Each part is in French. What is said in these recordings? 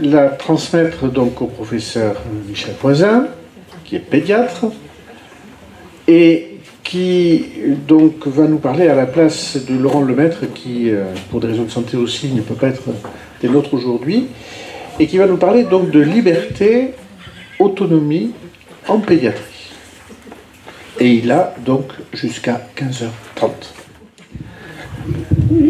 La transmettre donc au professeur Michel Voisin, qui est pédiatre, et qui donc va nous parler à la place de Laurent Lemaître, qui, pour des raisons de santé aussi, ne peut pas être des nôtres aujourd'hui, et qui va nous parler donc de liberté, autonomie en pédiatrie. Et il a donc jusqu'à 15h30.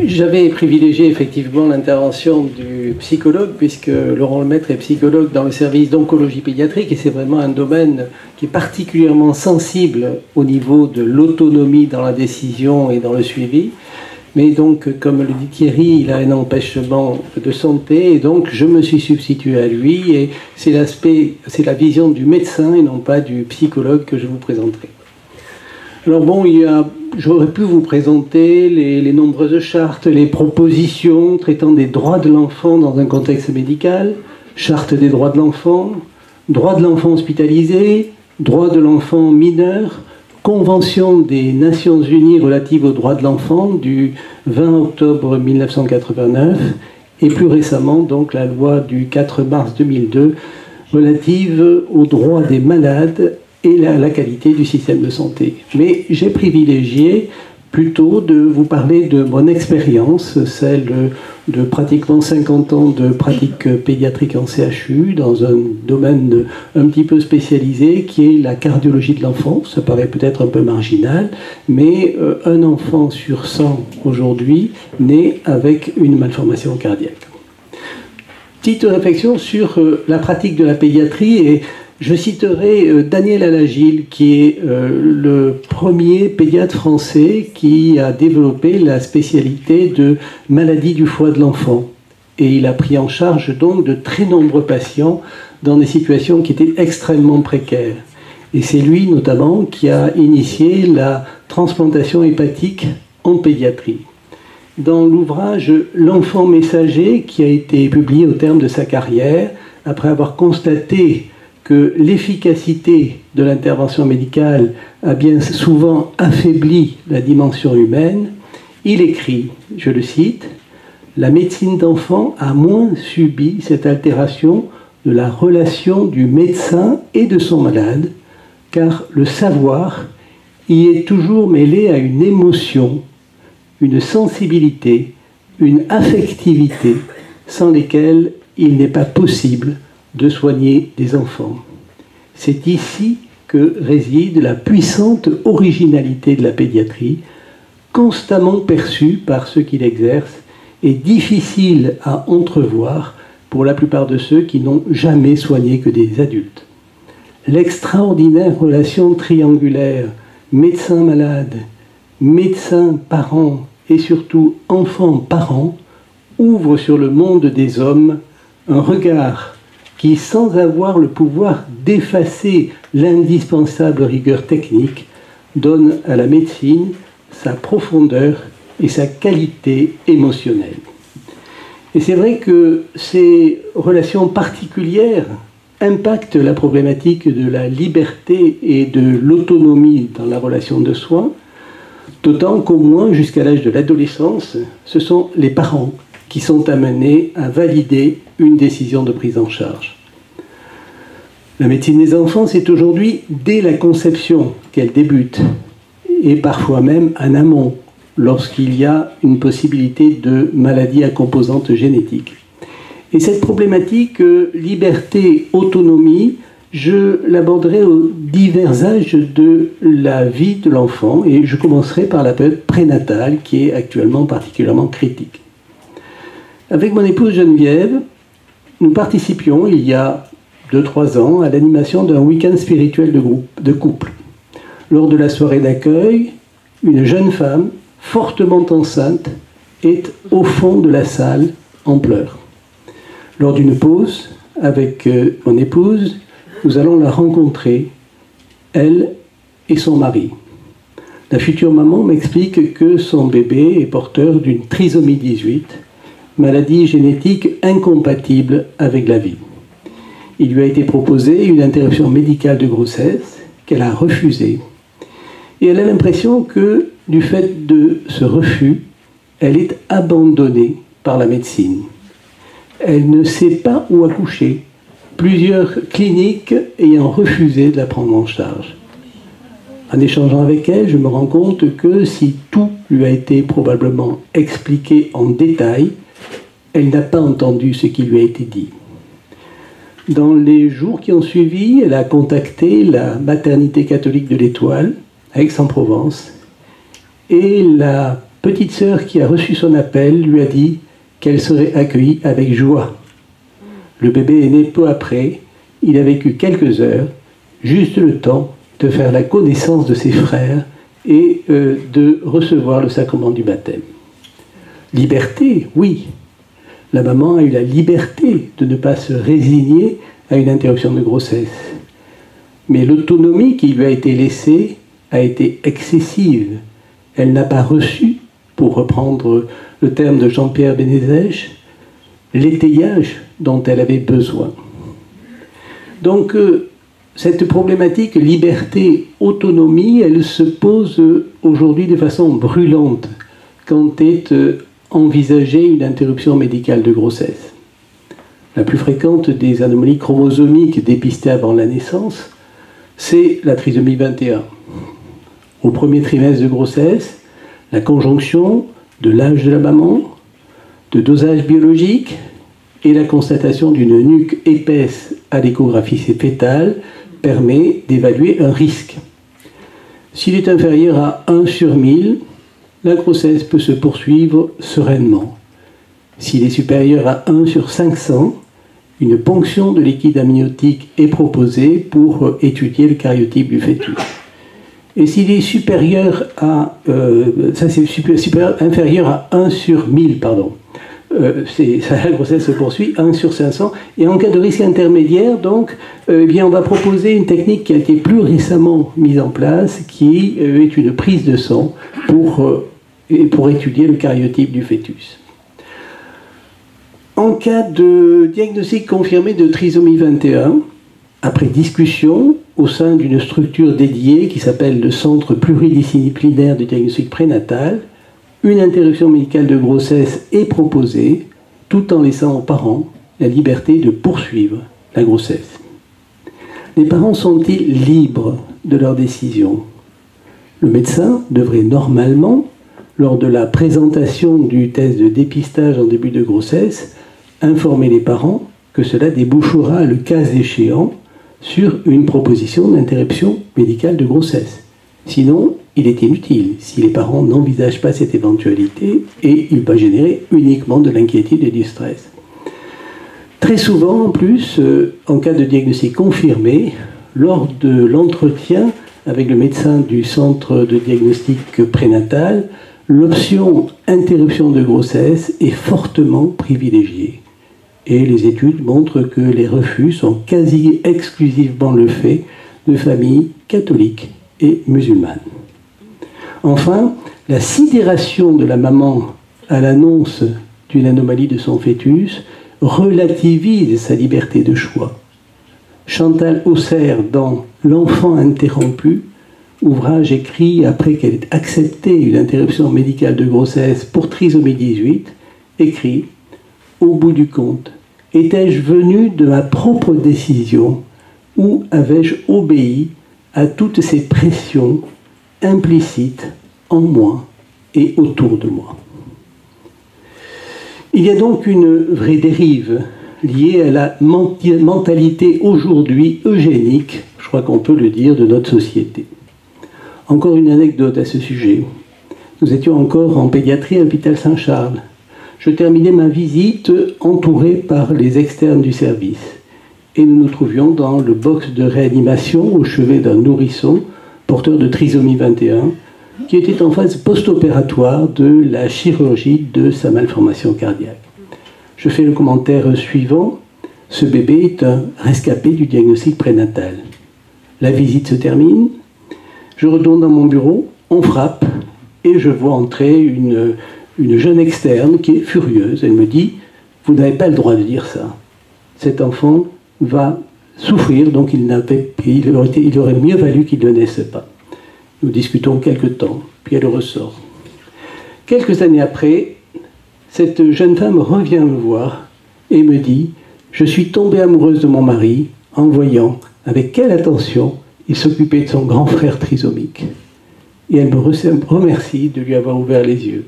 J'avais privilégié effectivement l'intervention du psychologue, puisque Laurent Lemaître est psychologue dans le service d'oncologie pédiatrique, et c'est vraiment un domaine qui est particulièrement sensible au niveau de l'autonomie dans la décision et dans le suivi. Mais donc, comme le dit Thierry, il a un empêchement de santé, et donc je me suis substitué à lui, et c'est la vision du médecin et non pas du psychologue que je vous présenterai. Alors bon, j'aurais pu vous présenter les nombreuses chartes, les propositions traitant des droits de l'enfant dans un contexte médical, charte des droits de l'enfant hospitalisé, droits de l'enfant mineur, Convention des Nations Unies relative aux droits de l'enfant du 20 octobre 1989, et plus récemment donc la loi du 4 mars 2002 relative aux droits des malades et la qualité du système de santé. Mais j'ai privilégié plutôt de vous parler de mon expérience, celle de pratiquement 50 ans de pratique pédiatrique en CHU, dans un domaine un petit peu spécialisé qui est la cardiologie de l'enfant. Ça paraît peut-être un peu marginal, mais un enfant sur 100 aujourd'hui naît avec une malformation cardiaque. Petite réflexion sur la pratique de la pédiatrie, et je citerai Daniel Alagil, qui est le premier pédiatre français qui a développé la spécialité de maladie du foie de l'enfant. Et il a pris en charge donc de très nombreux patients dans des situations qui étaient extrêmement précaires. Et c'est lui notamment qui a initié la transplantation hépatique en pédiatrie. Dans l'ouvrage L'enfant messager, qui a été publié au terme de sa carrière, après avoir constaté que l'efficacité de l'intervention médicale a bien souvent affaibli la dimension humaine, il écrit, je le cite, « La médecine d'enfant a moins subi cette altération de la relation du médecin et de son malade, car le savoir y est toujours mêlé à une émotion, une sensibilité, une affectivité, sans lesquelles il n'est pas possible de soigner des enfants. C'est ici que réside la puissante originalité de la pédiatrie, constamment perçue par ceux qui l'exercent et difficile à entrevoir pour la plupart de ceux qui n'ont jamais soigné que des adultes. L'extraordinaire relation triangulaire médecin-malade, médecin-parent et surtout enfant-parent ouvre sur le monde des hommes un regard qui, sans avoir le pouvoir d'effacer l'indispensable rigueur technique, donne à la médecine sa profondeur et sa qualité émotionnelle. Et c'est vrai que ces relations particulières impactent la problématique de la liberté et de l'autonomie dans la relation de soins, d'autant qu'au moins jusqu'à l'âge de l'adolescence, ce sont les parents qui sont amenés à valider une décision de prise en charge. La médecine des enfants, c'est aujourd'hui dès la conception qu'elle débute, et parfois même en amont, lorsqu'il y a une possibilité de maladie à composante génétique. Et cette problématique liberté-autonomie, je l'aborderai aux divers âges de la vie de l'enfant, et je commencerai par la période prénatale, qui est actuellement particulièrement critique. Avec mon épouse Geneviève, nous participions il y a 2-3 ans à l'animation d'un week-end spirituel de couple. Lors de la soirée d'accueil, une jeune femme, fortement enceinte, est au fond de la salle en pleurs. Lors d'une pause, avec mon épouse, nous allons la rencontrer, elle et son mari. La future maman m'explique que son bébé est porteur d'une trisomie 18, maladie génétique incompatible avec la vie. Il lui a été proposé une interruption médicale de grossesse qu'elle a refusée. Et elle a l'impression que, du fait de ce refus, elle est abandonnée par la médecine. Elle ne sait pas où accoucher, plusieurs cliniques ayant refusé de la prendre en charge. En échangeant avec elle, je me rends compte que si tout lui a été probablement expliqué en détail, elle n'a pas entendu ce qui lui a été dit. Dans les jours qui ont suivi, elle a contacté la maternité catholique de l'Étoile, à Aix-en-Provence, et la petite sœur qui a reçu son appel lui a dit qu'elle serait accueillie avec joie. Le bébé est né peu après, il a vécu quelques heures, juste le temps de faire la connaissance de ses frères et de recevoir le sacrement du baptême. Liberté, oui. La maman a eu la liberté de ne pas se résigner à une interruption de grossesse. Mais l'autonomie qui lui a été laissée a été excessive. Elle n'a pas reçu, pour reprendre le terme de Jean-Pierre Bénézèche, l'étayage dont elle avait besoin. Donc, cette problématique liberté-autonomie, elle se pose aujourd'hui de façon brûlante quand est envisagée une interruption médicale de grossesse. La plus fréquente des anomalies chromosomiques dépistées avant la naissance, c'est la trisomie 21. Au premier trimestre de grossesse, la conjonction de l'âge de la maman, de dosage biologique et la constatation d'une nuque épaisse à l'échographie fétale permet d'évaluer un risque. S'il est inférieur à 1 sur 1000, la grossesse peut se poursuivre sereinement. S'il est supérieur à 1 sur 500, une ponction de liquide amniotique est proposée pour étudier le karyotype du fœtus. Et s'il est supérieur à, inférieur à 1 sur 1000, pardon, la grossesse se poursuit, 1 sur 500. Et en cas de risque intermédiaire, donc, eh bien, on va proposer une technique qui a été plus récemment mise en place, qui est une prise de sang pour étudier le karyotype du fœtus. En cas de diagnostic confirmé de trisomie 21, après discussion au sein d'une structure dédiée qui s'appelle le Centre pluridisciplinaire de diagnostic prénatal, une interruption médicale de grossesse est proposée, tout en laissant aux parents la liberté de poursuivre la grossesse. Les parents sont-ils libres de leur décision? Le médecin devrait normalement, lors de la présentation du test de dépistage en début de grossesse, informer les parents que cela débouchera, le cas échéant, sur une proposition d'interruption médicale de grossesse. Sinon, il est inutile si les parents n'envisagent pas cette éventualité et il va générer uniquement de l'inquiétude et du stress. Très souvent, en plus, en cas de diagnostic confirmé, lors de l'entretien avec le médecin du centre de diagnostic prénatal, l'option interruption de grossesse est fortement privilégiée. Et les études montrent que les refus sont quasi exclusivement le fait de familles catholiques et musulmanes. Enfin, la sidération de la maman à l'annonce d'une anomalie de son fœtus relativise sa liberté de choix. Chantal Auxerre, dans L'enfant interrompu, ouvrage écrit après qu'elle ait accepté une interruption médicale de grossesse pour trisomie 18, écrit « Au bout du compte, étais-je venu de ma propre décision ou avais-je obéi à toutes ces pressions implicites en moi et autour de moi ?» Il y a donc une vraie dérive liée à la mentalité aujourd'hui eugénique, je crois qu'on peut le dire, de notre société. Encore une anecdote à ce sujet. Nous étions encore en pédiatrie à l'hôpital Saint-Charles. Je terminais ma visite entouré par les externes du service. Et nous nous trouvions dans le box de réanimation au chevet d'un nourrisson porteur de trisomie 21 qui était en phase post-opératoire de la chirurgie de sa malformation cardiaque. Je fais le commentaire suivant. Ce bébé est un rescapé du diagnostic prénatal. La visite se termine. Je retourne dans mon bureau, on frappe et je vois entrer une jeune externe qui est furieuse. Elle me dit « Vous n'avez pas le droit de dire ça. Cet enfant va souffrir, donc il aurait mieux valu qu'il ne naisse pas. » Nous discutons quelque temps, puis elle ressort. Quelques années après, cette jeune femme revient me voir et me dit « Je suis tombée amoureuse de mon mari en voyant avec quelle attention il s'occupait de son grand frère trisomique. » Et elle me remercie de lui avoir ouvert les yeux.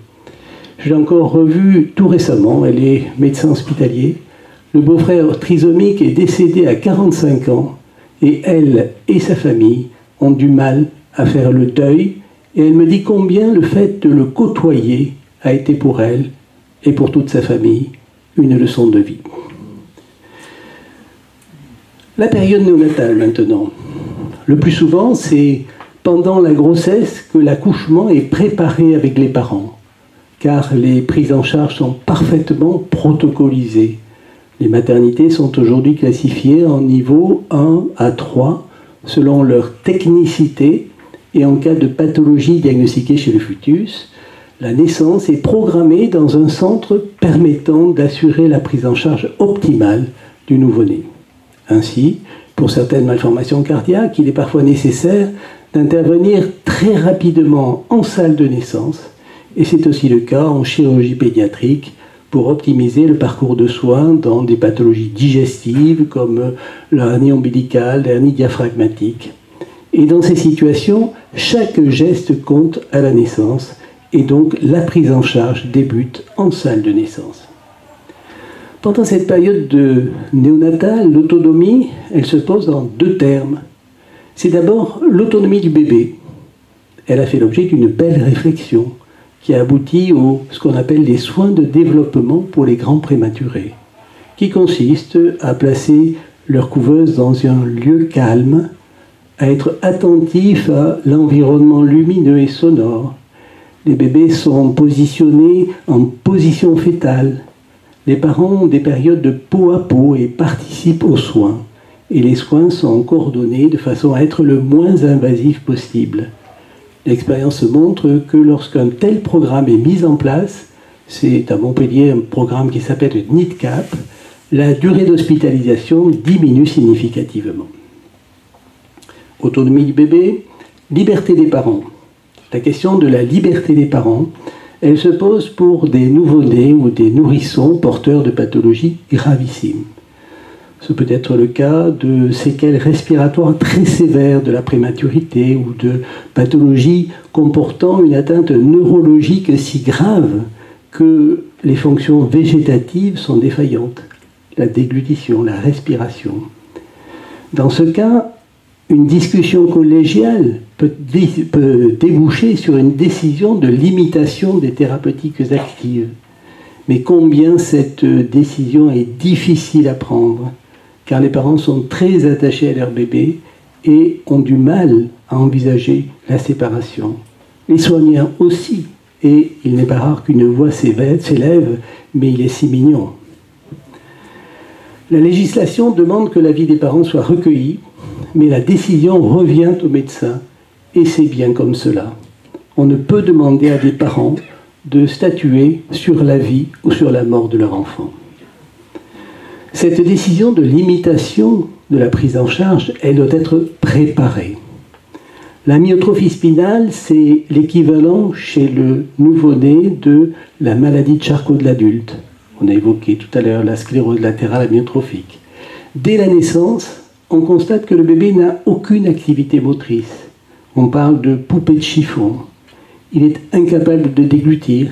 Je l'ai encore revue tout récemment, elle est médecin hospitalier. Le beau-frère trisomique est décédé à 45 ans et elle et sa famille ont du mal à faire le deuil. Et elle me dit combien le fait de le côtoyer a été pour elle et pour toute sa famille une leçon de vie. La période néonatale maintenant. Le plus souvent, c'est pendant la grossesse que l'accouchement est préparé avec les parents, car les prises en charge sont parfaitement protocolisées. Les maternités sont aujourd'hui classifiées en niveau 1 à 3 selon leur technicité et en cas de pathologie diagnostiquée chez le fœtus, la naissance est programmée dans un centre permettant d'assurer la prise en charge optimale du nouveau-né. Ainsi, pour certaines malformations cardiaques, il est parfois nécessaire d'intervenir très rapidement en salle de naissance, et c'est aussi le cas en chirurgie pédiatrique pour optimiser le parcours de soins dans des pathologies digestives comme l'hernie ombilicale, l'hernie diaphragmatique. Et dans ces situations, chaque geste compte à la naissance, et donc la prise en charge débute en salle de naissance. Pendant cette période néonatale, l'autonomie, elle se pose en deux termes. C'est d'abord l'autonomie du bébé. Elle a fait l'objet d'une belle réflexion qui a abouti ce qu'on appelle les soins de développement pour les grands prématurés, qui consistent à placer leur couveuse dans un lieu calme, à être attentif à l'environnement lumineux et sonore. Les bébés sont positionnés en position fœtale. Les parents ont des périodes de peau à peau et participent aux soins. Et les soins sont coordonnés de façon à être le moins invasif possible. L'expérience montre que lorsqu'un tel programme est mis en place, c'est à Montpellier un programme qui s'appelle NIDCAP, la durée d'hospitalisation diminue significativement. Autonomie du bébé, liberté des parents. La question de la liberté des parents, elle se pose pour des nouveau-nés ou des nourrissons porteurs de pathologies gravissimes. Ce peut être le cas de séquelles respiratoires très sévères de la prématurité ou de pathologies comportant une atteinte neurologique si grave que les fonctions végétatives sont défaillantes, la déglutition, la respiration. Dans ce cas, une discussion collégiale peut déboucher sur une décision de limitation des thérapeutiques actives. Mais combien cette décision est difficile à prendre, car les parents sont très attachés à leur bébé et ont du mal à envisager la séparation. Les soignants aussi, et il n'est pas rare qu'une voix s'élève, mais il est si mignon. La législation demande que l'avis des parents soit recueilli, mais la décision revient au médecin, et c'est bien comme cela. On ne peut demander à des parents de statuer sur la vie ou sur la mort de leur enfant. Cette décision de limitation de la prise en charge, elle doit être préparée. La myotrophie spinale, c'est l'équivalent chez le nouveau-né de la maladie de Charcot de l'adulte. On a évoqué tout à l'heure la sclérose latérale amyotrophique. Dès la naissance, on constate que le bébé n'a aucune activité motrice. On parle de poupée de chiffon. Il est incapable de déglutir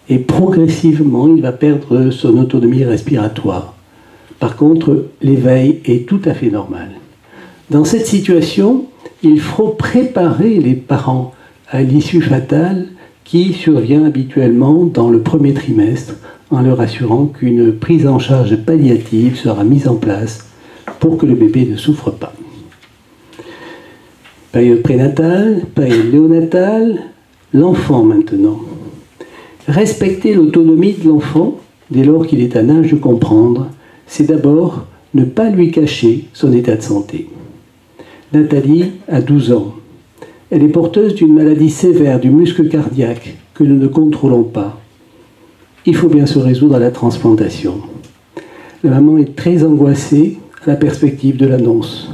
et progressivement, il va perdre son autonomie respiratoire. Par contre, l'éveil est tout à fait normal. Dans cette situation, il faut préparer les parents à l'issue fatale qui survient habituellement dans le premier trimestre en leur assurant qu'une prise en charge palliative sera mise en place pour que le bébé ne souffre pas. Période prénatale, période néonatale, l'enfant maintenant. Respecter l'autonomie de l'enfant dès lors qu'il est en âge de comprendre, c'est d'abord ne pas lui cacher son état de santé. Nathalie a 12 ans. Elle est porteuse d'une maladie sévère du muscle cardiaque que nous ne contrôlons pas. Il faut bien se résoudre à la transplantation. La maman est très angoissée à la perspective de l'annonce.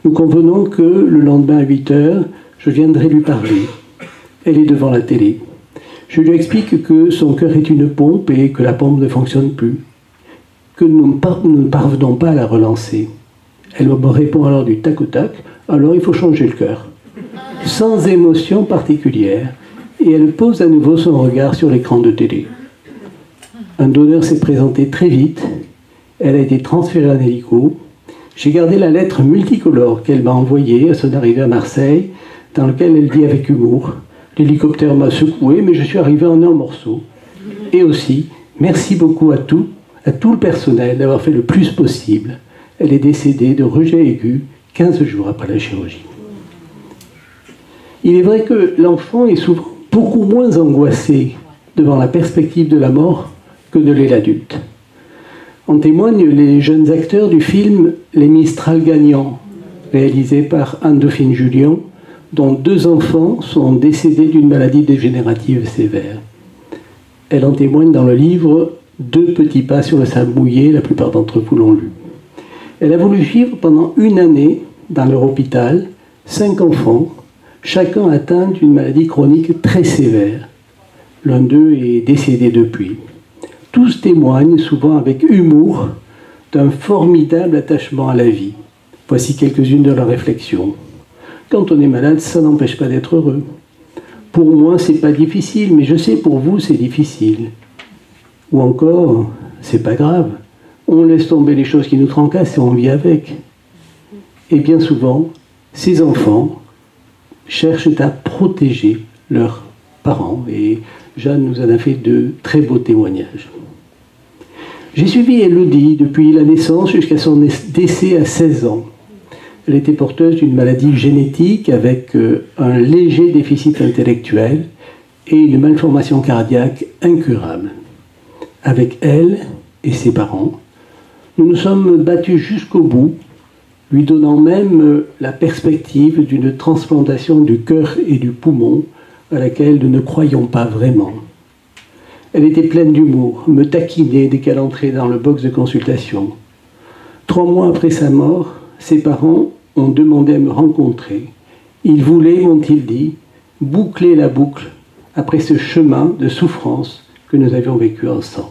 Nous convenons que le lendemain à 8 heures, je viendrai lui parler. Elle est devant la télé. Je lui explique que son cœur est une pompe et que la pompe ne fonctionne plus. que nous ne parvenons pas à la relancer. Elle me répond alors du tac au tac, alors il faut changer le cœur. Sans émotion particulière, et elle pose à nouveau son regard sur l'écran de télé. Un donneur s'est présenté très vite, elle a été transférée en hélico. J'ai gardé la lettre multicolore qu'elle m'a envoyée à son arrivée à Marseille, dans laquelle elle dit avec humour « L'hélicoptère m'a secoué, mais je suis arrivé en un morceau. » Et aussi, merci beaucoup à tout le personnel d'avoir fait le plus possible. Elle est décédée de rejet aigu 15 jours après la chirurgie. Il est vrai que l'enfant est souvent beaucoup moins angoissé devant la perspective de la mort que ne l'est l'adulte. En témoignent les jeunes acteurs du film Les Mistral gagnants, réalisé par Anne-Dauphine Julien, dont 2 enfants sont décédés d'une maladie dégénérative sévère. Elle en témoigne dans le livre « 2 petits pas sur le sable mouillé », la plupart d'entre vous l'ont lu. Elle a voulu suivre pendant 1 année, dans leur hôpital, 5 enfants, chacun atteint d'une maladie chronique très sévère. L'un d'eux est décédé depuis. Tous témoignent, souvent avec humour, d'un formidable attachement à la vie. Voici quelques-unes de leurs réflexions. Quand on est malade, ça n'empêche pas d'être heureux. Pour moi, c'est pas difficile, mais je sais pour vous, c'est difficile. Ou encore, c'est pas grave. On laisse tomber les choses qui nous tracassent et on vit avec. Et bien souvent, ces enfants cherchent à protéger leurs parents. Et Jeanne nous en a fait de très beaux témoignages. J'ai suivi Élodie depuis la naissance jusqu'à son décès à 16 ans. Elle était porteuse d'une maladie génétique avec un léger déficit intellectuel et une malformation cardiaque incurable. Avec elle et ses parents, nous nous sommes battus jusqu'au bout, lui donnant même la perspective d'une transplantation du cœur et du poumon à laquelle nous ne croyions pas vraiment. Elle était pleine d'humour, me taquinait dès qu'elle entrait dans le box de consultation. 3 mois après sa mort, ses parents ont demandé à me rencontrer. Ils voulaient, m'ont-ils dit, boucler la boucle après ce chemin de souffrance que nous avions vécu ensemble.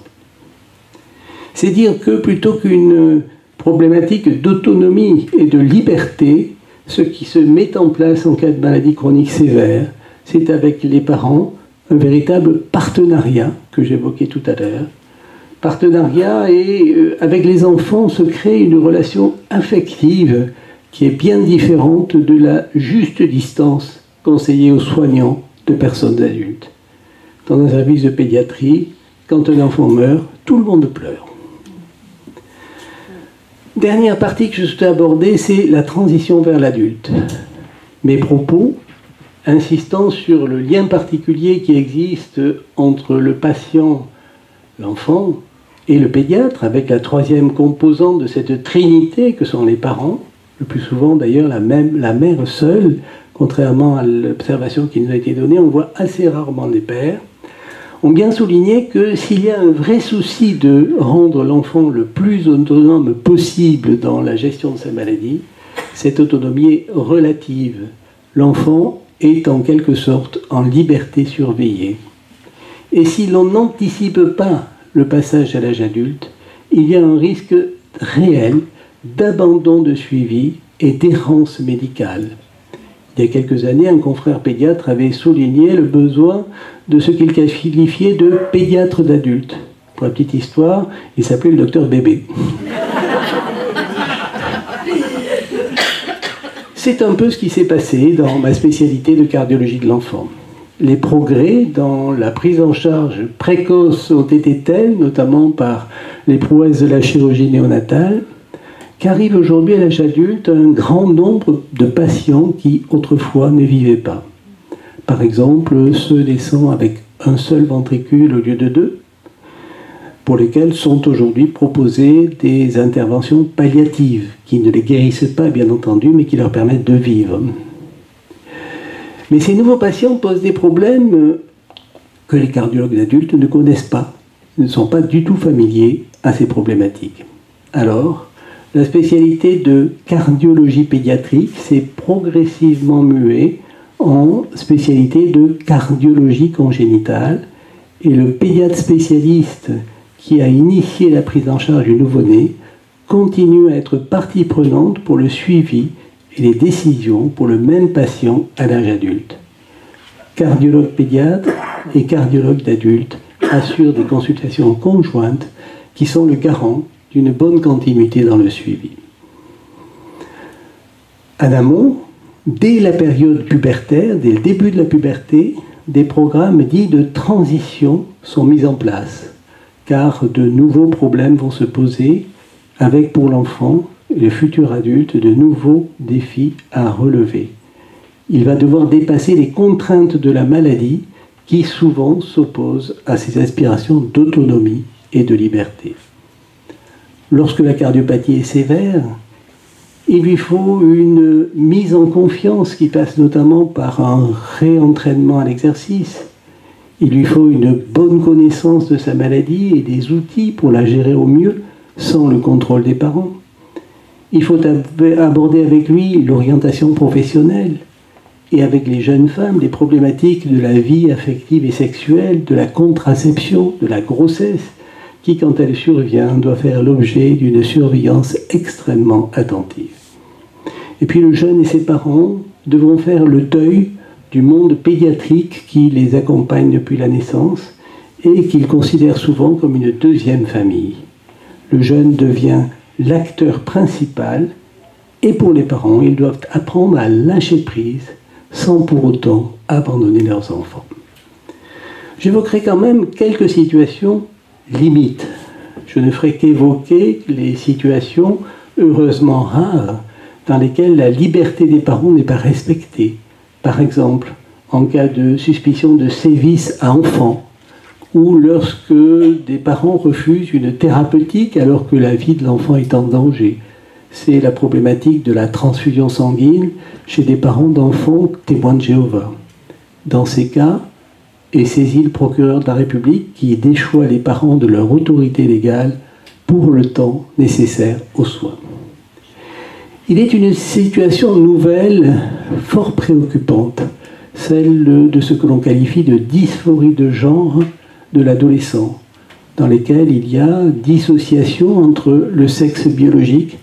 C'est dire que plutôt qu'une problématique d'autonomie et de liberté, ce qui se met en place en cas de maladie chronique sévère, c'est avec les parents un véritable partenariat que j'évoquais tout à l'heure. Partenariat et avec les enfants se crée une relation affective qui est bien différente de la juste distance conseillée aux soignants de personnes adultes. Dans un service de pédiatrie, quand un enfant meurt, tout le monde pleure. Dernière partie que je souhaite aborder, c'est la transition vers l'adulte. Mes propos, insistant sur le lien particulier qui existe entre le patient, l'enfant, et le pédiatre, avec la 3e composante de cette trinité que sont les parents, le plus souvent d'ailleurs la mère seule, contrairement à l'observation qui nous a été donnée, on voit assez rarement les pères, ont bien souligné que s'il y a un vrai souci de rendre l'enfant le plus autonome possible dans la gestion de sa maladie, cette autonomie est relative. L'enfant est en quelque sorte en liberté surveillée. Et si l'on n'anticipe pas le passage à l'âge adulte, il y a un risque réel d'abandon de suivi et d'errance médicale. Il y a quelques années, un confrère pédiatre avait souligné le besoin de ce qu'il qualifiait de pédiatre d'adultes. Pour la petite histoire, il s'appelait le docteur Bébé. C'est un peu ce qui s'est passé dans ma spécialité de cardiologie de l'enfant. Les progrès dans la prise en charge précoce ont été tels, notamment par les prouesses de la chirurgie néonatale, qu'arrive aujourd'hui à l'âge adulte un grand nombre de patients qui autrefois ne vivaient pas. Par exemple, ceux naissant avec un seul ventricule au lieu de 2, pour lesquels sont aujourd'hui proposées des interventions palliatives, qui ne les guérissent pas, bien entendu, mais qui leur permettent de vivre. Mais ces nouveaux patients posent des problèmes que les cardiologues adultes ne connaissent pas, ne sont pas du tout familiers à ces problématiques. Alors, la spécialité de cardiologie pédiatrique s'est progressivement muée en spécialité de cardiologie congénitale, et le pédiatre spécialiste qui a initié la prise en charge du nouveau-né, continue à être partie prenante pour le suivi et les décisions pour le même patient à l'âge adulte. Cardiologue pédiatre et cardiologue d'adulte assurent des consultations conjointes qui sont le garant d'une bonne continuité dans le suivi. En amont, dès la période pubertaire, dès le début de la puberté, des programmes dits de transition sont mis en place, car de nouveaux problèmes vont se poser avec pour l'enfant et le futur adulte de nouveaux défis à relever. Il va devoir dépasser les contraintes de la maladie qui souvent s'opposent à ses aspirations d'autonomie et de liberté. Lorsque la cardiopathie est sévère, il lui faut une mise en confiance qui passe notamment par un réentraînement à l'exercice. Il lui faut une bonne connaissance de sa maladie et des outils pour la gérer au mieux sans le contrôle des parents. Il faut aborder avec lui l'orientation professionnelle et avec les jeunes femmes les problématiques de la vie affective et sexuelle, de la contraception, de la grossesse, qui, quand elle survient, doit faire l'objet d'une surveillance extrêmement attentive. Et puis le jeune et ses parents devront faire le deuil du monde pédiatrique qui les accompagne depuis la naissance et qu'ils considèrent souvent comme une deuxième famille. Le jeune devient l'acteur principal et pour les parents, ils doivent apprendre à lâcher prise sans pour autant abandonner leurs enfants. J'évoquerai quand même quelques situations limites. Je ne ferai qu'évoquer les situations heureusement rares dans lesquelles la liberté des parents n'est pas respectée. Par exemple, en cas de suspicion de sévices à enfants, ou lorsque des parents refusent une thérapeutique alors que la vie de l'enfant est en danger. C'est la problématique de la transfusion sanguine chez des parents d'enfants témoins de Jéhovah. Dans ces cas, est saisi le procureur de la République qui déchoit les parents de leur autorité légale pour le temps nécessaire aux soins. Il est une situation nouvelle, fort préoccupante, celle de ce que l'on qualifie de dysphorie de genre de l'adolescent, dans lesquelles il y a dissociation entre le sexe biologique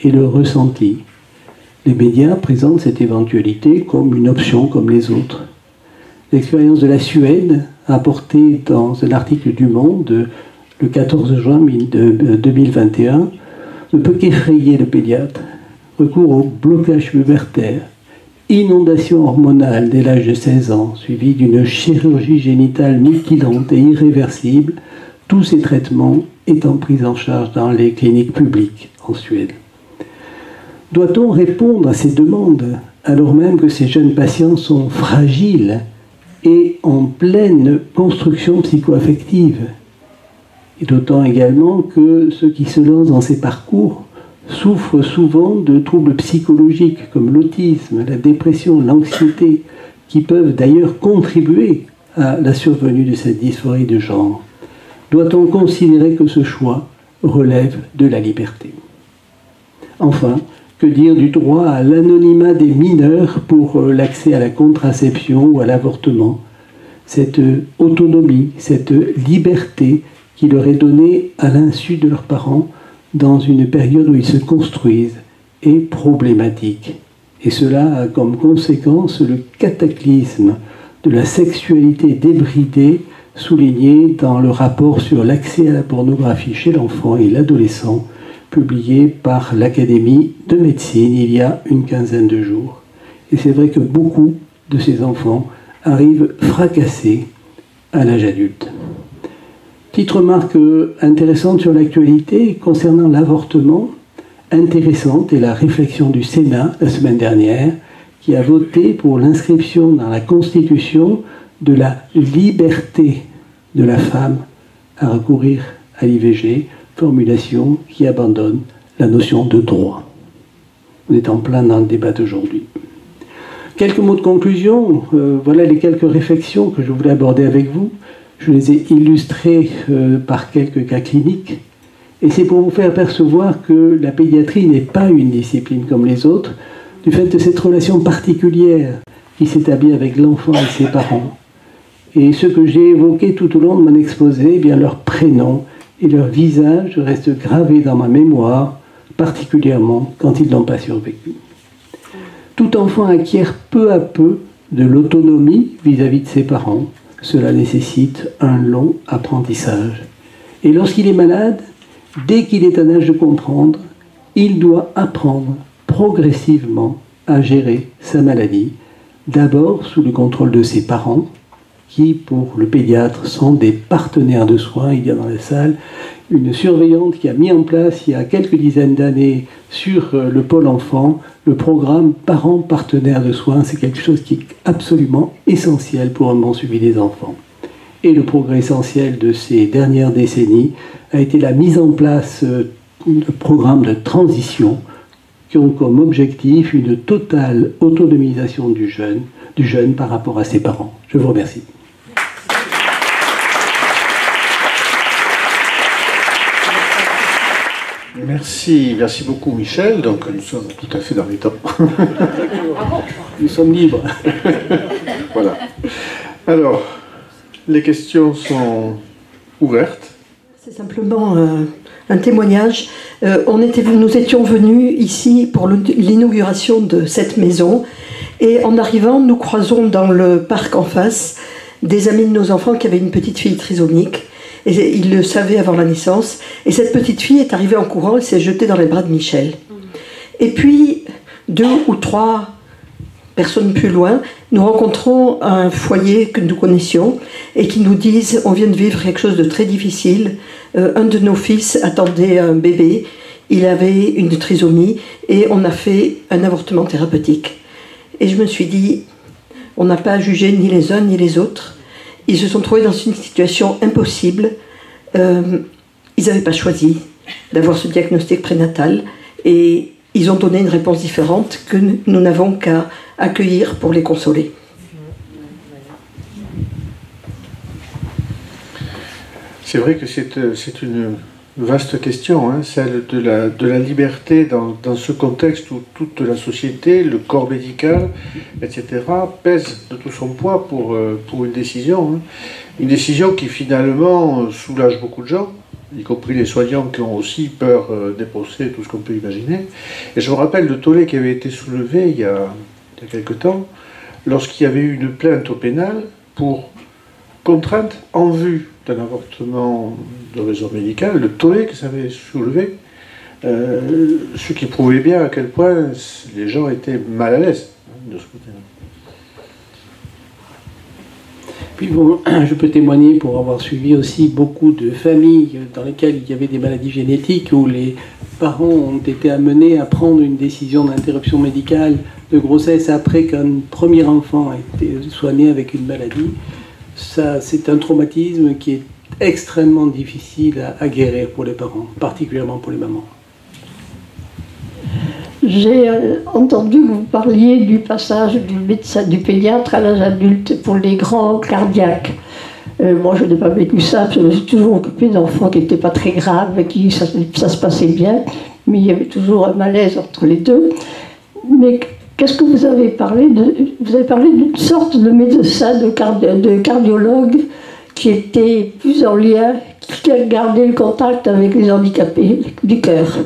et le ressenti. Les médias présentent cette éventualité comme une option comme les autres. L'expérience de la Suède, apportée dans un article du Monde le 14 juin 2021, ne peut qu'effrayer le pédiatre. Recours au blocage pubertaire, inondation hormonale dès l'âge de 16 ans, suivie d'une chirurgie génitale mutilante et irréversible, tous ces traitements étant pris en charge dans les cliniques publiques en Suède. Doit-on répondre à ces demandes alors même que ces jeunes patients sont fragiles et en pleine construction psychoaffective? Et d'autant également que ceux qui se lancent dans ces parcours souffrent souvent de troubles psychologiques comme l'autisme, la dépression, l'anxiété, qui peuvent d'ailleurs contribuer à la survenue de cette dysphorie de genre. Doit-on considérer que ce choix relève de la liberté? Enfin, que dire du droit à l'anonymat des mineurs pour l'accès à la contraception ou à l'avortement? Cette autonomie, cette liberté qui leur est donnée à l'insu de leurs parents dans une période où ils se construisent est problématique. Et cela a comme conséquence le cataclysme de la sexualité débridée souligné dans le rapport sur l'accès à la pornographie chez l'enfant et l'adolescent, publié par l'Académie de médecine il y a une quinzaine de jours. Et c'est vrai que beaucoup de ces enfants arrivent fracassés à l'âge adulte. Petite remarque intéressante sur l'actualité concernant l'avortement, intéressante est la réflexion du Sénat la semaine dernière, qui a voté pour l'inscription dans la Constitution de la liberté de la femme à recourir à l'IVG, formulation qui abandonne la notion de droit. On est en plein dans le débat d'aujourd'hui. Quelques mots de conclusion, voilà les quelques réflexions que je voulais aborder avec vous. Je les ai illustrées par quelques cas cliniques. Et c'est pour vous faire percevoir que la pédiatrie n'est pas une discipline comme les autres, du fait de cette relation particulière qui s'établit avec l'enfant et ses parents. Et ce que j'ai évoqué tout au long de mon exposé, eh bien leur prénom et leur visage reste gravé dans ma mémoire, particulièrement quand ils n'ont pas survécu. Tout enfant acquiert peu à peu de l'autonomie vis-à-vis de ses parents. Cela nécessite un long apprentissage. Et lorsqu'il est malade, dès qu'il est en âge de comprendre, il doit apprendre progressivement à gérer sa maladie, d'abord sous le contrôle de ses parents, qui, pour le pédiatre, sont des partenaires de soins. Il y a dans la salle une surveillante qui a mis en place, il y a quelques dizaines d'années, sur le pôle enfant, le programme Parents partenaires de soins. C'est quelque chose qui est absolument essentiel pour un bon suivi des enfants. Et le progrès essentiel de ces dernières décennies a été la mise en place de programmes de transition qui ont comme objectif une totale autonomisation du jeune par rapport à ses parents. Je vous remercie. Merci beaucoup Michel. Donc nous sommes tout à fait dans les temps. Nous sommes libres. Voilà. Alors, les questions sont ouvertes. C'est simplement un témoignage. Nous étions venus ici pour l'inauguration de cette maison et en arrivant, nous croisons dans le parc en face des amis de nos enfants qui avaient une petite fille trisomique. Et ils le savaient avant la naissance. Et cette petite fille est arrivée en courant et s'est jetée dans les bras de Michel. Et puis, 2 ou 3 personnes plus loin, nous rencontrons un foyer que nous connaissions et qui nous disent « On vient de vivre quelque chose de très difficile. Un de nos fils attendait un bébé. Il avait une trisomie et on a fait un avortement thérapeutique. » Et je me suis dit « On n'a pas à juger ni les uns ni les autres. » Ils se sont trouvés dans une situation impossible. Ils n'avaient pas choisi d'avoir ce diagnostic prénatal et ils ont donné une réponse différente que nous n'avons qu'à accueillir pour les consoler. C'est vrai que c'est une vaste question, hein, celle de la liberté dans ce contexte où toute la société, le corps médical, etc., pèse de tout son poids pour une décision. Hein. Une décision qui finalement soulage beaucoup de gens, y compris les soignants qui ont aussi peur des procès, tout ce qu'on peut imaginer. Et je me rappelle le tollé qui avait été soulevé il y a quelque temps, lorsqu'il y avait eu une plainte au pénal pour contrainte en vue d'un avortement de raison médicale, le tollé que ça avait soulevé, ce qui prouvait bien à quel point les gens étaient mal à l'aise de ce côté-là. Puis bon, je peux témoigner pour avoir suivi aussi beaucoup de familles dans lesquelles il y avait des maladies génétiques où les parents ont été amenés à prendre une décision d'interruption médicale de grossesse après qu'un premier enfant a été soigné avec une maladie. Ça, c'est un traumatisme qui est extrêmement difficile à guérir pour les parents, particulièrement pour les mamans. J'ai entendu que vous parliez du passage du médecin, du pédiatre à l'âge adulte pour les grands cardiaques. Moi, je n'ai pas vécu ça, je me suis toujours occupée d'enfants qui n'étaient pas très graves, avec qui ça se passait bien, mais il y avait toujours un malaise entre les deux. Mais qu'est-ce que vous avez parlé de... Vous avez parlé d'une sorte de médecin, de cardiologue qui était plus en lien, qui a gardé le contact avec les handicapés du cœur.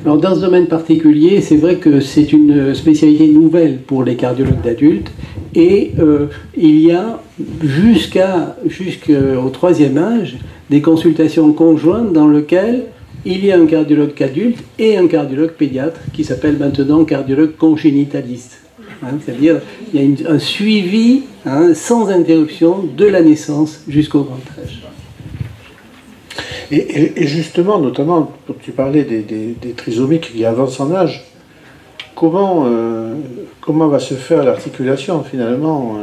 Alors dans ce domaine particulier, c'est vrai que c'est une spécialité nouvelle pour les cardiologues d'adultes et il y a jusqu'au 3e âge des consultations conjointes dans lesquelles il y a un cardiologue adulte et un cardiologue pédiatre qui s'appelle maintenant cardiologue congénitaliste. Hein, c'est-à-dire il y a un suivi sans interruption de la naissance jusqu'au grand âge. Et justement, notamment, tu parlais des trisomiques qui avancent en âge, comment va se faire l'articulation finalement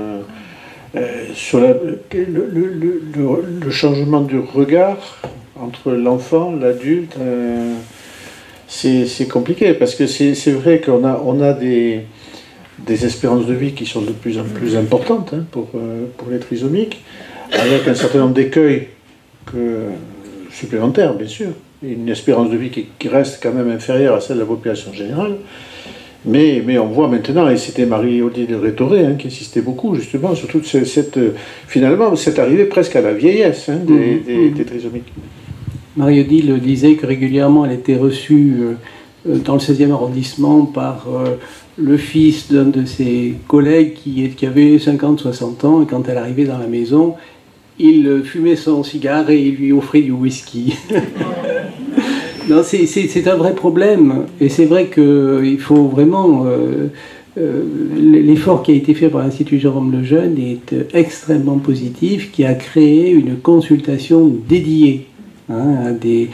sur le changement du regard entre l'enfant, l'adulte, c'est compliqué parce que c'est vrai qu'on a des espérances de vie qui sont de plus en plus importantes pour les trisomiques, avec un certain nombre d'écueils supplémentaires, bien sûr, une espérance de vie qui reste quand même inférieure à celle de la population générale, mais on voit maintenant, et c'était Marie-Odile Rétoré qui insistait beaucoup justement sur toute finalement cette arrivée presque à la vieillesse des trisomiques. Marie-Odile disait que régulièrement elle était reçue dans le 16e arrondissement par le fils d'un de ses collègues qui avait 50-60 ans, et quand elle arrivait dans la maison, il fumait son cigare et il lui offrait du whisky. Non, c'est un vrai problème, et c'est vrai qu'il faut vraiment... l'effort qui a été fait par l'Institut Jérôme Lejeune est extrêmement positif, qui a créé une consultation dédiée à des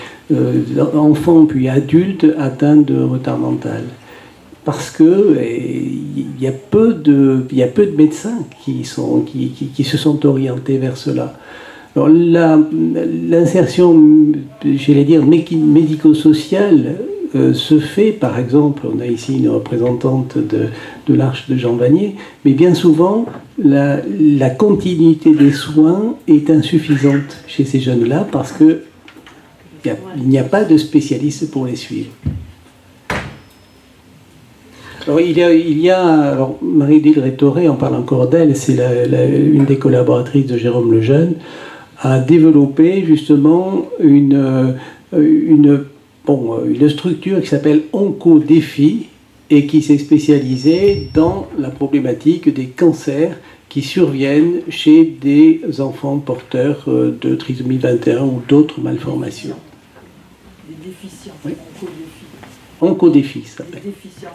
enfants puis adultes atteints de retard mental. Parce que il y a peu de médecins qui se sont orientés vers cela. Alors l'insertion, j'allais dire, médico-sociale se fait, par exemple, on a ici une représentante de l'Arche de Jean Vanier, mais bien souvent, la continuité des soins est insuffisante chez ces jeunes-là parce qu'il n'y a pas de spécialiste pour les suivre. Alors, alors Marie-Odile Rétoré, on parle encore d'elle, c'est une des collaboratrices de Jérôme Lejeune, a développé justement une structure qui s'appelle Oncodéfi et qui s'est spécialisée dans la problématique des cancers qui surviennent chez des enfants porteurs de trisomie 21 ou d'autres malformations. Des déficients, oui. Oncodéfi. Oncodéfi, ça s'appelle. Des déficients.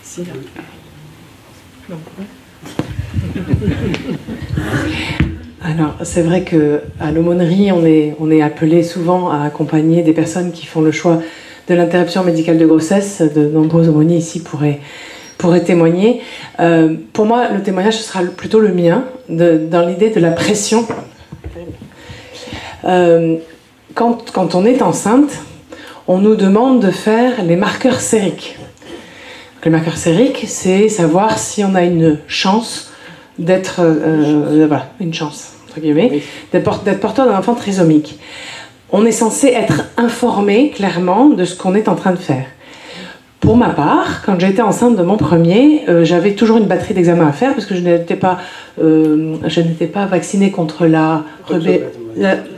C'est là. Non. Alors, c'est vrai qu'à l'aumônerie, on est appelé souvent à accompagner des personnes qui font le choix de l'interruption médicale de grossesse. De nombreux aumôniers ici pourraient témoigner. Pour moi, le témoignage, ce sera plutôt le mien, dans l'idée de la pression. Quand on est enceinte, on nous demande de faire les marqueurs sériques. Les marqueurs sériques, c'est savoir si on a une chance d'être... voilà, une chance, entre guillemets, oui. d'être porteur d'un enfant trisomique. On est censé être informé clairement de ce qu'on est en train de faire. Pour ma part, quand j'étais enceinte de mon premier, j'avais toujours une batterie d'examens à faire parce que je n'étais pas vaccinée contre la rubéole.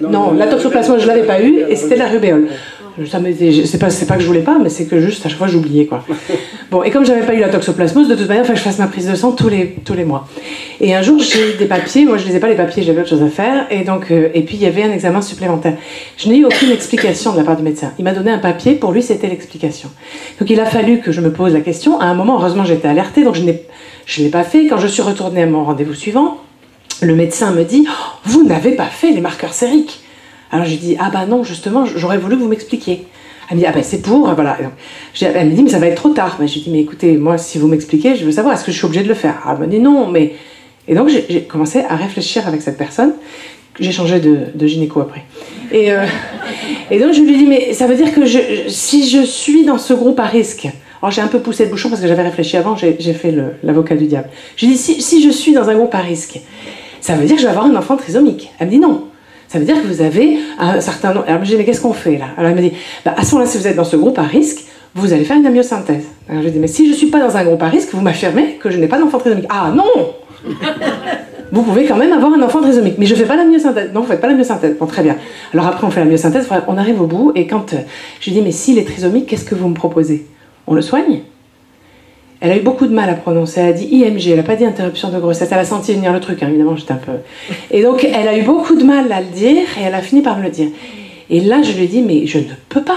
Non, la toxoplasmose, je ne l'avais pas eue et c'était la rubéole. C'est pas que je voulais pas, mais c'est que juste à chaque fois j'oubliais quoi. Bon, et comme j'avais pas eu la toxoplasmose, de toute manière, il fallait que je fasse ma prise de sang tous les mois. Et un jour, j'ai eu des papiers, moi je lisais pas les papiers, j'avais autre chose à faire, et donc et puis il y avait un examen supplémentaire. Je n'ai eu aucune explication de la part du médecin. Il m'a donné un papier, pour lui c'était l'explication. Donc il a fallu que je me pose la question. À un moment, heureusement, j'étais alertée, donc je l'ai pas fait. Quand je suis retournée à mon rendez-vous suivant, le médecin me dit oh, « Vous n'avez pas fait les marqueurs sériques ». Alors j'ai dit, ah bah non, justement, j'aurais voulu que vous m'expliquiez. Elle me dit, ah bah c'est pour, voilà. Elle me dit, mais ça va être trop tard. Mais j'ai dit, mais écoutez, moi, si vous m'expliquez, je veux savoir, est-ce que je suis obligée de le faire? Ah, elle me dit, non, mais... Et donc j'ai commencé à réfléchir avec cette personne. J'ai changé de gynéco après. Et donc je lui ai dit, mais ça veut dire que si je suis dans ce groupe à risque... Alors j'ai un peu poussé le bouchon parce que j'avais réfléchi avant, j'ai fait l'avocat du diable. J'ai dit, si je suis dans un groupe à risque, ça veut dire que je vais avoir un enfant trisomique. Elle me dit, non. Ça veut dire que vous avez un certain nombre... Alors je dis, mais qu'est-ce qu'on fait là? Alors elle me dit, bah, à ce moment-là, si vous êtes dans ce groupe à risque, vous allez faire une amniosynthèse. Alors je dis, mais si je ne suis pas dans un groupe à risque, vous m'affirmez que je n'ai pas d'enfant trisomique. Ah non. Vous pouvez quand même avoir un enfant trisomique, mais je ne fais pas la myosynthèse. Non, vous ne faites pas la myosynthèse. Bon, très bien. Alors après, on fait la myosynthèse, on arrive au bout, et quand je lui dis, mais s'il est trisomique, qu'est-ce que vous me proposez? On le soigne? Elle a eu beaucoup de mal à prononcer, elle a dit IMG, elle n'a pas dit interruption de grossesse, elle a senti venir le truc, hein, évidemment, j'étais un peu... Et donc, elle a eu beaucoup de mal à le dire, et elle a fini par me le dire. Et là, je lui ai dit, mais je ne peux pas.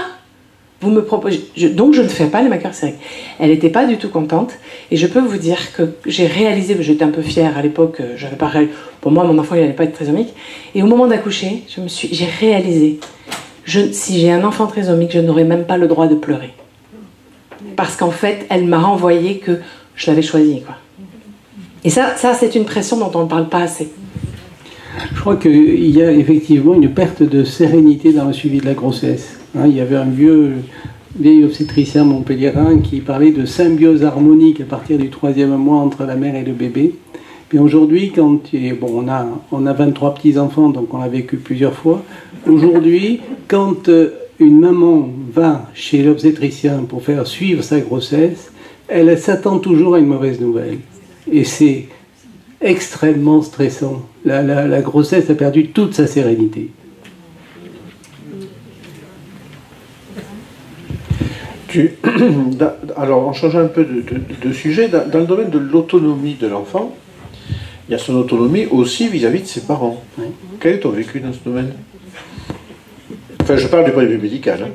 Vous me proposez... Donc, je ne fais pas les marqueurs sériques. Elle n'était pas du tout contente, et je peux vous dire que j'ai réalisé, j'étais un peu fière à l'époque, j'avais pas réalisé... Pour moi, mon enfant, il n'allait pas être trisomique. Et au moment d'accoucher, j'ai réalisé, si j'ai un enfant trisomique, je n'aurai même pas le droit de pleurer. Parce qu'en fait, elle m'a renvoyé que je l'avais choisi, quoi. Et ça c'est une pression dont on ne parle pas assez. Je crois qu'il y a effectivement une perte de sérénité dans le suivi de la grossesse. Il y avait un vieil obstétricien montpelliérain qui parlait de symbiose harmonique à partir du 3e mois entre la mère et le bébé. Puis aujourd'hui, on a 23 petits-enfants, donc on l'a vécu plusieurs fois. Aujourd'hui, quand... une maman va chez l'obstétricien pour faire suivre sa grossesse, elle s'attend toujours à une mauvaise nouvelle. Et c'est extrêmement stressant. la grossesse a perdu toute sa sérénité. Alors, en changeant un peu de sujet, dans le domaine de l'autonomie de l'enfant, il y a son autonomie aussi vis-à-vis de ses parents. Oui. Quel est ton vécu dans ce domaine? Enfin, je parle du point de vue médical. Hein.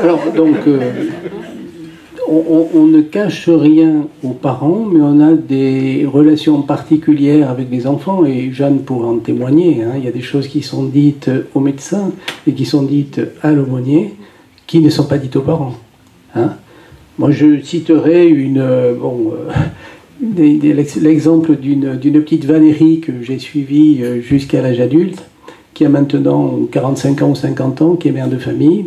Alors, donc, on ne cache rien aux parents, mais on a des relations particulières avec les enfants, et Jeanne pourra en témoigner. Hein. Il y a des choses qui sont dites aux médecins et qui sont dites à l'aumônier, qui ne sont pas dites aux parents. Hein. Moi, je citerai l'exemple d'une petite Valérie que j'ai suivie jusqu'à l'âge adulte, qui a maintenant 45 ans ou 50 ans, qui est mère de famille.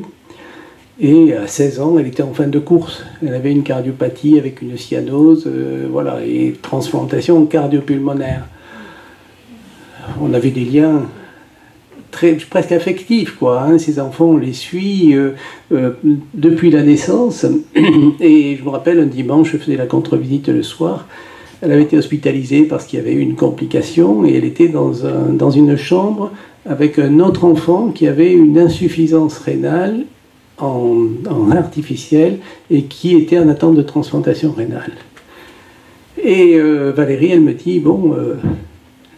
Et à 16 ans, elle était en fin de course. Elle avait une cardiopathie avec une cyanose, voilà, et transplantation cardio-pulmonaire. On avait des liens presque affectifs, quoi. Hein. Ces enfants, on les suit depuis la naissance. Et je me rappelle, un dimanche, je faisais la contre-visite le soir. Elle avait été hospitalisée parce qu'il y avait eu une complication, et elle était dans une chambre avec un autre enfant qui avait une insuffisance rénale en artificielle et qui était en attente de transplantation rénale. Et Valérie, elle me dit, bon,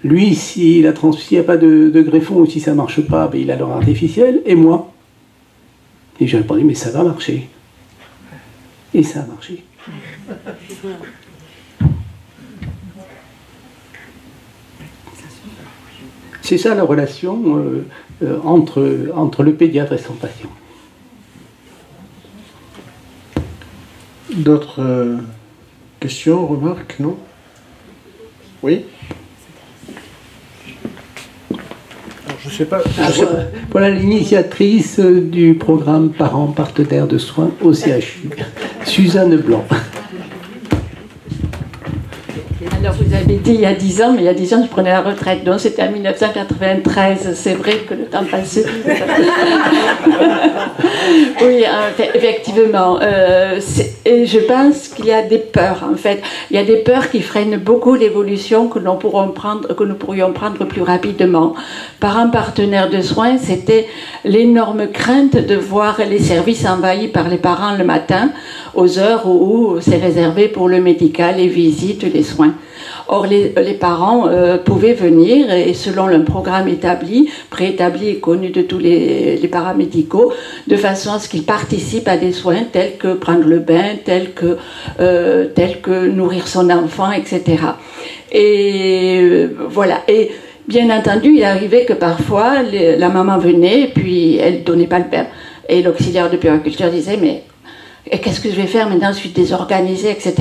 lui, s'il n'y a pas de greffon ou si ça ne marche pas, ben, il a l'or artificiel, et moi? Et j'ai répondu, mais ça va marcher. Et ça a marché. C'est ça la relation entre le pédiatre et son patient. D'autres questions, remarques, non? Oui? Alors, je sais pas. Voilà l'initiatrice du programme Parents partenaires de soins au CHU, Suzanne Blanc. Alors vous avez dit il y a 10 ans, mais il y a 10 ans je prenais la retraite, donc c'était en 1993, c'est vrai que le temps passe. Oui, effectivement, et je pense qu'il y a des peurs en fait, il y a des peurs qui freinent beaucoup l'évolution que nous pourrions prendre plus rapidement. Parents partenaires de soins, c'était l'énorme crainte de voir les services envahis par les parents le matin, aux heures où c'est réservé pour le médical, les visites, les soins. Or, les parents pouvaient venir, et selon un programme établi, préétabli et connu de tous les paramédicaux, de façon à ce qu'ils participent à des soins tels que prendre le bain, tels que nourrir son enfant, etc. Et voilà. Et bien entendu, il arrivait que parfois, la maman venait, et puis elle ne donnait pas le bain. Et l'auxiliaire de puériculture disait, mais qu'est-ce que je vais faire maintenant? Je suis désorganisée, etc.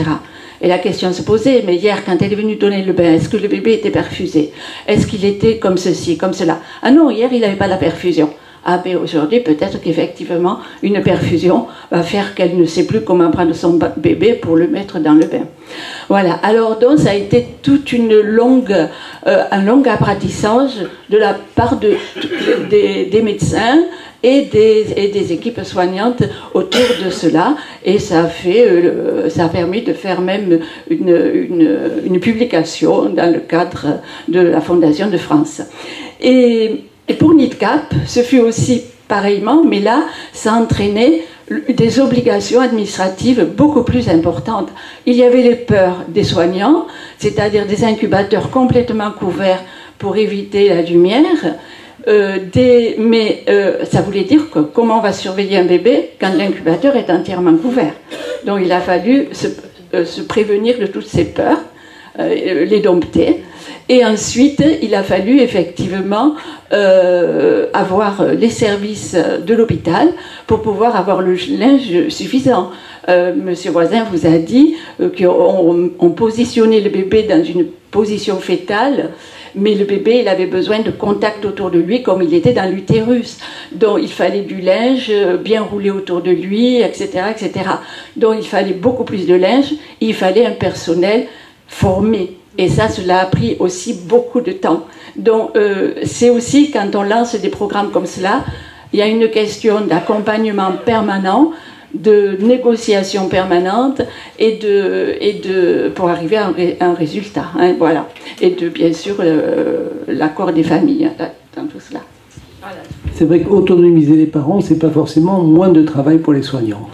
Et la question se posait, mais hier, quand elle est venue donner le bain, est-ce que le bébé était perfusé? Est-ce qu'il était comme ceci, comme cela? Ah non, hier, il n'avait pas la perfusion. Ah ben aujourd'hui, peut-être qu'effectivement, une perfusion va faire qu'elle ne sait plus comment prendre son bébé pour le mettre dans le bain. Voilà, alors donc ça a été toute un long apprentissage de la part des médecins et des équipes soignantes autour de cela, et ça a permis de faire même une publication dans le cadre de la Fondation de France. Et pour NIDCAP, ce fut aussi pareillement, mais là, ça entraînait des obligations administratives beaucoup plus importantes. Il y avait les peurs des soignants, c'est-à-dire des incubateurs complètement couverts pour éviter la lumière, mais ça voulait dire que comment on va surveiller un bébé quand l'incubateur est entièrement couvert. Donc il a fallu se prévenir de toutes ces peurs, les dompter. Et ensuite, il a fallu effectivement avoir les services de l'hôpital pour pouvoir avoir le linge suffisant. Monsieur Voisin vous a dit qu'on positionnait le bébé dans une position fétale, mais le bébé, il avait besoin de contact autour de lui comme il était dans l'utérus. Donc il fallait du linge bien roulé autour de lui, etc., etc. Donc il fallait beaucoup plus de linge, il fallait un personnel formé. Et ça, cela a pris aussi beaucoup de temps. Donc, c'est aussi, quand on lance des programmes comme cela, il y a une question d'accompagnement permanent de négociation permanente pour arriver à un résultat. Hein, voilà. Et bien sûr l'accord des familles dans tout cela. Voilà. C'est vrai qu'autonomiser les parents, c'est pas forcément moins de travail pour les soignants.